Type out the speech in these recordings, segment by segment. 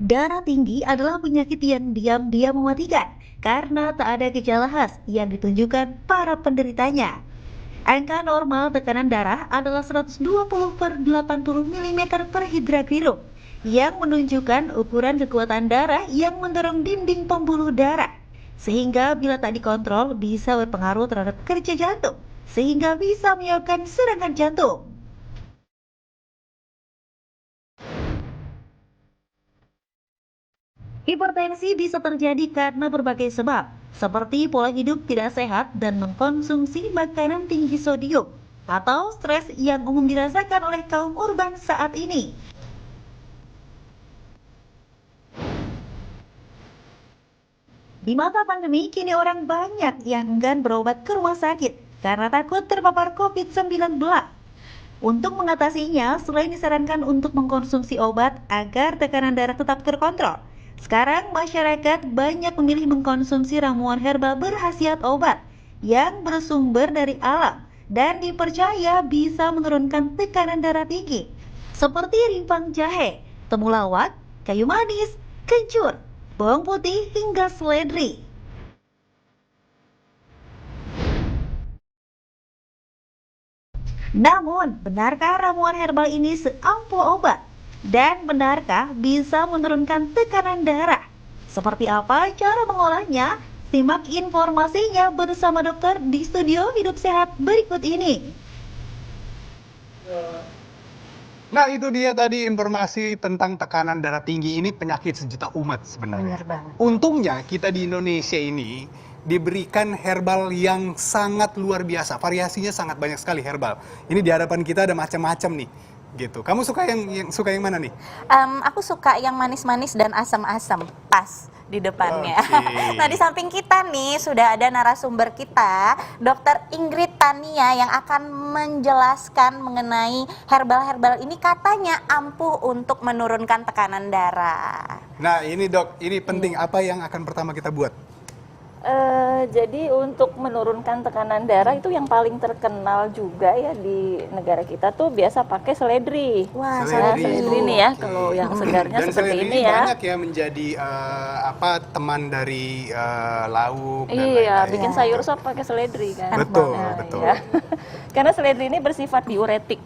Darah tinggi adalah penyakit yang diam-diam mematikan karena tak ada gejala khas yang ditunjukkan para penderitanya. Angka normal tekanan darah adalah 120/80 mm per hidrakrirum yang menunjukkan ukuran kekuatan darah yang mendorong dinding pembuluh darah. Sehingga bila tak dikontrol bisa berpengaruh terhadap kerja jantung, sehingga bisa menyebabkan serangan jantung. Hipertensi bisa terjadi karena berbagai sebab, seperti pola hidup tidak sehat dan mengkonsumsi makanan tinggi sodium, atau stres yang umum dirasakan oleh kaum urban saat ini. Di masa pandemi, kini orang banyak yang enggan berobat ke rumah sakit karena takut terpapar COVID-19. Untuk mengatasinya, selain disarankan untuk mengkonsumsi obat agar tekanan darah tetap terkontrol, sekarang masyarakat banyak memilih mengkonsumsi ramuan herbal berkhasiat obat yang bersumber dari alam dan dipercaya bisa menurunkan tekanan darah tinggi, seperti rimpang jahe, temulawak, kayu manis, kencur, bawang putih, hingga seledri. Namun, benarkah ramuan herbal ini seampuh obat? Dan benarkah bisa menurunkan tekanan darah? Seperti apa cara mengolahnya? Simak informasinya bersama dokter di studio Hidup Sehat berikut ini. Nah, itu dia tadi informasi tentang tekanan darah tinggi ini penyakit sejuta umat sebenarnya. Benar banget. Untungnya kita di Indonesia ini diberikan herbal yang sangat luar biasa. Variasinya sangat banyak sekali herbal. Ini di hadapan kita ada macam-macam nih. Gitu. Kamu suka yang mana nih? Aku suka yang manis-manis dan asam-asam, pas di depannya. Oke. Nah, di samping kita nih sudah ada narasumber kita, Dr. Ingrid Tania, yang akan menjelaskan mengenai herbal-herbal ini katanya ampuh untuk menurunkan tekanan darah. Nah, ini Dok, ini penting. Apa yang akan pertama kita buat? Jadi untuk menurunkan tekanan darah itu yang paling terkenal juga ya di negara kita tuh biasa pakai seledri. Wah, Seledri nih ya, kalau yang segarnya Dan seperti seledri ini ya. banyak ya menjadi teman dari lauk dan Iya, lain-lain. bikin sayur sop pakai seledri kan. Betul, Nah, betul. iya. Karena seledri ini bersifat diuretik.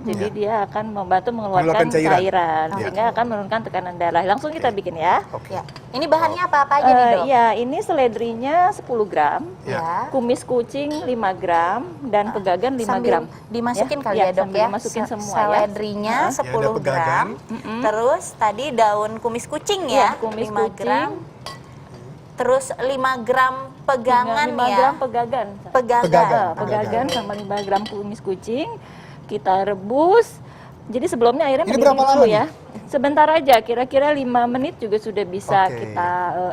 Jadi dia akan membantu mengeluarkan Mengeluarkan cairan. cairan, Iya. sehingga akan menurunkan tekanan darah. Langsung kita bikin ya. Oke. Ya. Ini bahannya apa-apa aja nih, Dok? Iya, ini seledrinya 10 gram. Ya. Kumis kucing 5 gram dan pegagan 5 Sambil gram. dimasukin kali Iya, ya, Dok sambil ya. dimasukin semua ya. Seledrinya Ya, ada 10 pegagan. gram. Terus tadi daun kumis kucing ya, Iya, kumis 5 kucing. gram. Terus 5 gram pegangan 5 ya. gram pegagan. Pegagan. Pegagan. Pegagan sama 5 gram kumis kucing. Kita rebus. Jadi sebelumnya airnya Ini mendidih berapa lama dulu nih? ya. Sebentar aja, kira-kira 5 menit juga sudah bisa Oke. kita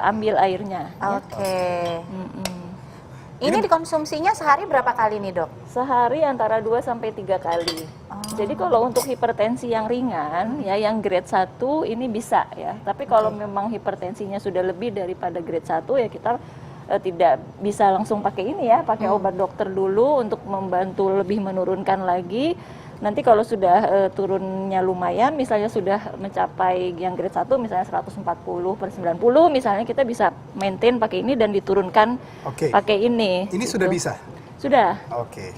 ambil airnya. ya. Oke. Mm-mm. Ini dikonsumsinya sehari berapa kali nih, Dok? Sehari antara 2 sampai 3 kali. Jadi kalau untuk hipertensi yang ringan ya, yang grade 1 ini bisa ya. Tapi kalau memang hipertensinya sudah lebih daripada grade 1 ya kita tidak bisa langsung pakai ini ya, pakai obat dokter dulu untuk membantu lebih menurunkan lagi. Nanti kalau sudah turunnya lumayan, misalnya sudah mencapai yang grade 1 misalnya 140/90 misalnya, kita bisa maintain pakai ini dan diturunkan Oke. pakai ini. Ini gitu. sudah bisa? Sudah. Oke.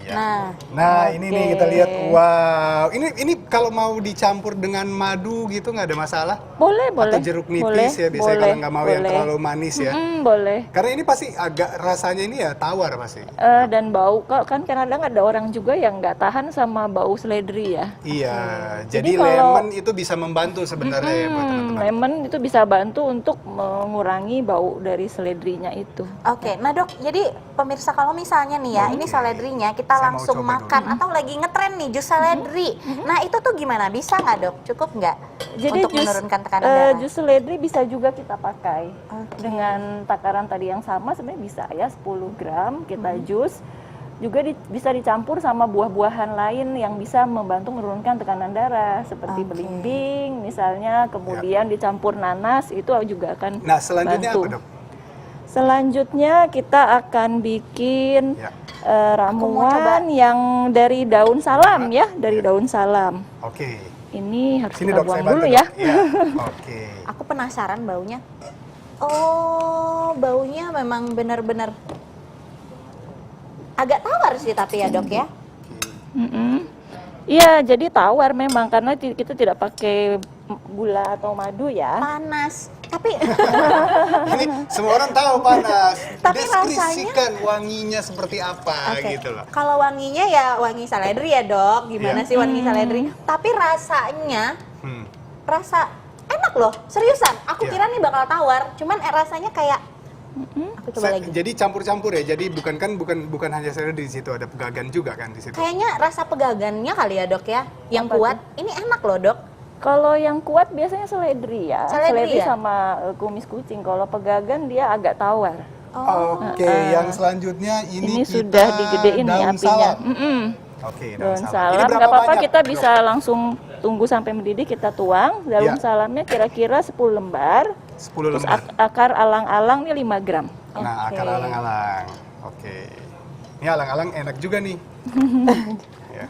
Iya. Nah, Ini nih kita lihat, wow. Ini kalau mau dicampur dengan madu gitu nggak ada masalah? Boleh, boleh. Atau jeruk nipis Boleh, ya biasanya boleh, kalau nggak mau yang boleh. terlalu manis ya. Boleh. Karena ini pasti agak rasanya ini ya tawar pasti. Dan bau, kan kadang ada orang juga yang nggak tahan sama bau seledri ya. Iya. Jadi Jadi kalau- lemon itu bisa membantu sebenarnya ya buat teman-teman. Lemon itu bisa bantu untuk mengurangi bau dari seledrinya itu. Oke, nah Dok, jadi pemirsa kalau misalnya nih ya, ini seledrinya kita Saya mau langsung coba makan atau lagi ngetren nih jus seledri. Nah itu tuh gimana? Bisa nggak, Dok? Cukup nggak untuk menurunkan tekanan darah? jus seledri bisa juga kita pakai Oke. dengan takaran tadi yang sama, sebenarnya bisa ya, 10 gram kita jus. Juga bisa dicampur sama buah-buahan lain yang bisa membantu menurunkan tekanan darah seperti Oke. belimbing misalnya, kemudian dicampur nanas, itu juga akan Nah, selanjutnya bantu. apa, Dok? Selanjutnya kita akan bikin Ya. ramuan yang dari daun salam ya, dari daun salam. Oke. Ini harus Sini kita dok, saya buang bantu dulu dok. ya. Iya. Oke. Aku penasaran baunya. Oh, baunya memang benar-benar agak tawar sih tapi ya dok ya. Iya, jadi tawar memang karena kita tidak pakai gula atau madu ya. Panas. Tapi Ini semua orang tahu panas. Tapi Deskripsikan wanginya seperti apa Oke. gitu loh. Kalau wanginya ya wangi seledri ya dok. Gimana Iya. sih wangi seledri? Tapi rasanya Hmm. rasa enak loh. Seriusan. Aku Iya. kira nih bakal tawar. Cuman rasanya kayak aku coba lagi. Jadi campur-campur ya. Jadi bukan hanya seledri, di situ ada pegagan juga kan di situ. Kayaknya rasa pegagannya kali ya dok ya. Yang Apa kuat. Ini enak loh dok. Kalau yang kuat biasanya seledri ya. Seledri ya? sama kumis kucing. Kalau pegagan dia agak tawar. Oke, yang selanjutnya ini kita sudah digedein nih daun apinya. salam. Oke, Daun Ini salam, berapa nggak apa-apa banyak, kita Dok? bisa langsung tunggu sampai mendidih, kita tuang. Daun Ya. salamnya kira-kira 10 lembar. 10 Terus lembar. akar alang-alang nih 5 gram. Nah, akar Oke. alang-alang. Oke. Ini alang-alang enak juga nih. Ya.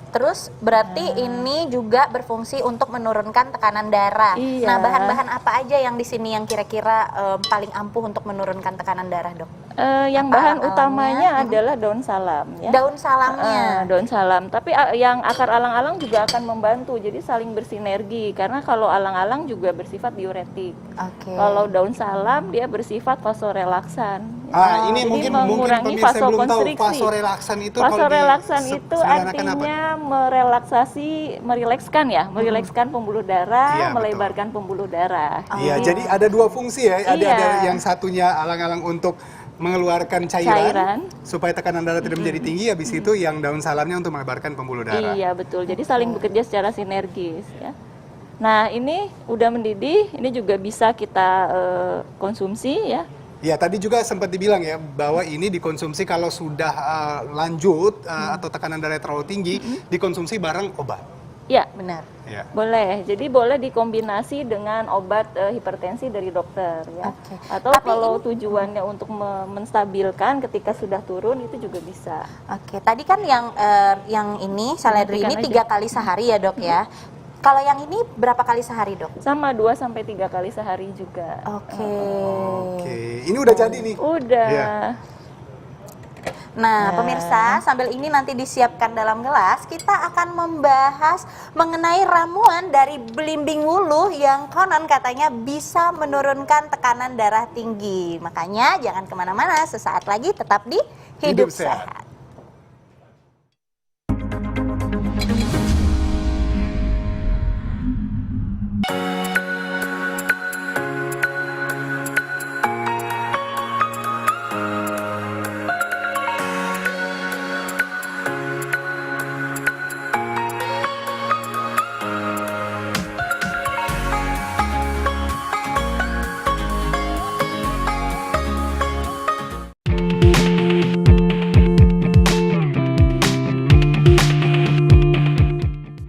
Terus berarti ini juga berfungsi untuk menurunkan tekanan darah. Iya. Nah, bahan-bahan apa aja yang di sini yang kira-kira paling ampuh untuk menurunkan tekanan darah, dok? Yang Apa bahan alang-alangnya? utamanya adalah daun salam ya. Daun salamnya. Daun salam. Tapi yang akar alang-alang juga akan membantu. Jadi saling bersinergi karena kalau alang-alang juga bersifat diuretik. Oke. Kalau daun salam dia bersifat vasorelaksan. Ini Jadi mungkin mengurangi pemirsa belum tahu vasokonstriksi. vasorelaksan itu kalau Vasorelaksan itu sederhanakan apa? artinya merelaksasi, merilekskan ya, merilekskan pembuluh darah, Iya, betul. melebarkan pembuluh darah. Iya, jadi ada dua fungsi ya. Ada Iya. yang satunya alang-alang untuk mengeluarkan cairan, supaya tekanan darah tidak menjadi tinggi. Habis itu yang daun salamnya untuk melebarkan pembuluh darah. Iya betul. Jadi saling bekerja secara sinergis ya. Nah ini udah mendidih, ini juga bisa kita konsumsi ya. Ya, tadi juga sempat dibilang ya bahwa ini dikonsumsi kalau sudah lanjut atau tekanan darah terlalu tinggi, dikonsumsi bareng obat. Ya Benar. Ya. boleh. Jadi boleh dikombinasi dengan obat hipertensi dari dokter ya. Oke. Atau Tapi kalau tujuannya untuk menstabilkan ketika sudah turun itu juga bisa. Oke, tadi kan yang ini seledri ini Matikan 3 kali sehari ya, dok ya. Kalau yang ini berapa kali sehari, dok? Sama 2 sampai 3 kali sehari juga. Oke. Oke, ini udah jadi nih. Udah. Iya. Nah, pemirsa, sambil ini nanti disiapkan dalam gelas, kita akan membahas mengenai ramuan dari belimbing wuluh yang konon katanya bisa menurunkan tekanan darah tinggi. Makanya jangan kemana-mana, sesaat lagi tetap di Hidup Hidup Sehat. Sehat.